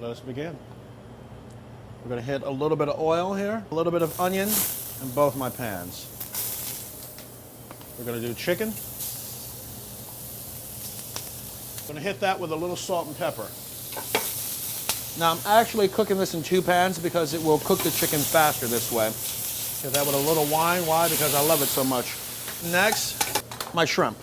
let us begin. We're going to hit a little bit of oil here, a little bit of onion in both my pans. We're going to do chicken. I'm going to hit that with a little salt and pepper. Now I'm actually cooking this in 2 pans because it will cook the chicken faster this way. Hit that with a little wine. Why? Because I love it so much. Next, my shrimp.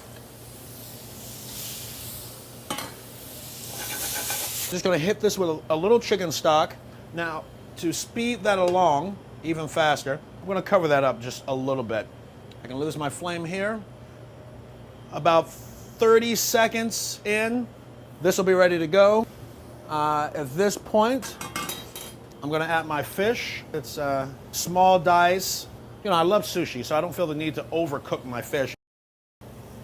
Just going to hit this with a little chicken stock. Now, to speed that along even faster, I'm going to cover that up just a little bit. I can lose my flame here. About 30 seconds in, this will be ready to go. At this point, I'm going to add my fish. It's small dice. You know, I love sushi, so I don't feel the need to overcook my fish.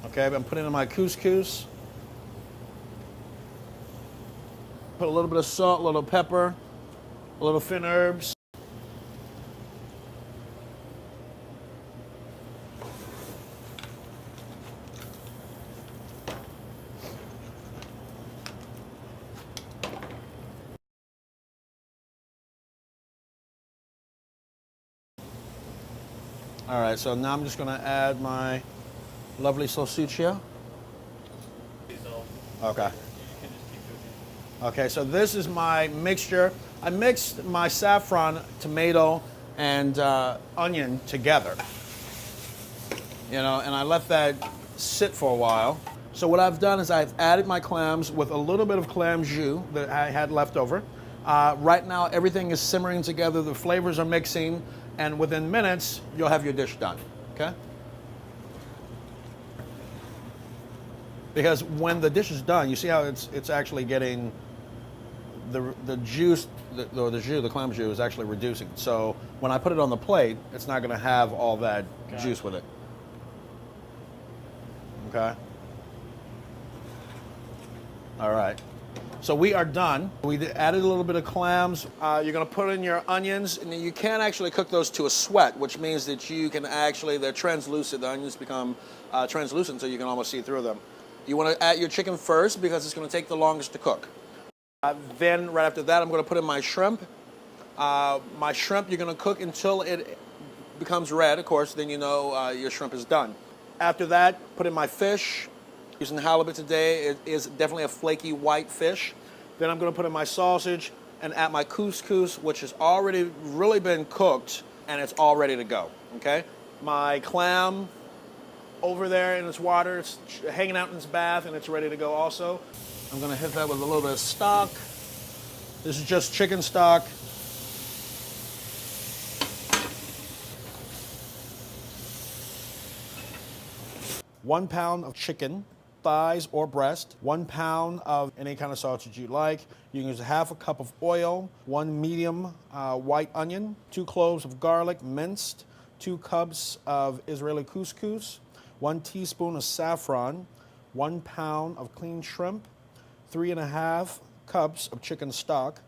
Okay, I'm putting in my couscous. Put a little bit of salt, a little pepper, a little thin herbs. All right, so now I'm just going to add my lovely salsiccia. Okay. Okay, so this is my mixture. I mixed my saffron, tomato, and onion together. You know, and I left that sit for a while. So what I've done is I've added my clams with a little bit of clam jus that I had left over. Right now, everything is simmering together. The flavors are mixing, and within minutes, you'll have your dish done. Okay? Because when the dish is done, you see how it's actually getting the juice, the clam jus is actually reducing. So when I put it on the plate, it's not going to have all that juice with it. Okay? All right. So we are done. We added a little bit of clams. You're going to put in your onions, and you can actually cook those to a sweat, which means that you can actually, they're translucent. The onions become translucent, so you can almost see through them. You want to add your chicken first because it's going to take the longest to cook. Then right after that, I'm going to put in my shrimp. My shrimp, you're going to cook until it becomes red, of course, then you know your shrimp is done. After that, put in my fish. Using halibut today, it is definitely a flaky white fish. Then I'm going to put in my sausage and add my couscous, which has already really been cooked, and it's all ready to go, okay? My clam over there in its water, it's hanging out in its bath, and it's ready to go also. I'm going to hit that with a little bit of stock. This is just chicken stock. One pound of chicken, thighs or breast, 1 pound of any kind of sausage you like. You can use ½ a cup of oil, 1 medium white onion, 2 cloves of garlic minced, 2 cups of Israeli couscous, 1 teaspoon of saffron, 1 pound of clean shrimp, 3½ cups of chicken stock,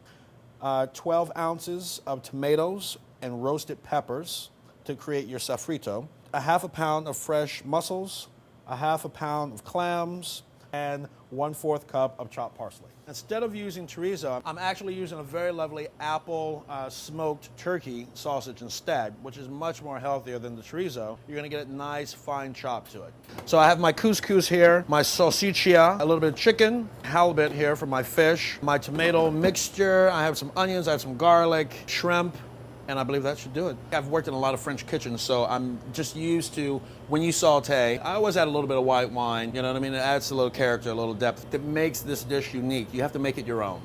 12 ounces of tomatoes and roasted peppers to create your sofrito, ½ pound of fresh mussels, ½ pound of clams, and 1/4 cup of chopped parsley. Instead of using chorizo, I'm actually using a very lovely apple smoked turkey sausage instead, which is much more healthier than the chorizo. You're gonna get a nice fine chop to it. So I have my couscous here, my salsiccia, a little bit of chicken, halibut here for my fish, my tomato mixture, I have some onions, I have some garlic, shrimp, and I believe that should do it. I've worked in a lot of French kitchens, so I'm just used to, when you saute, I always add a little bit of white wine, you know what I mean? It adds a little character, a little depth. It makes this dish unique. You have to make it your own.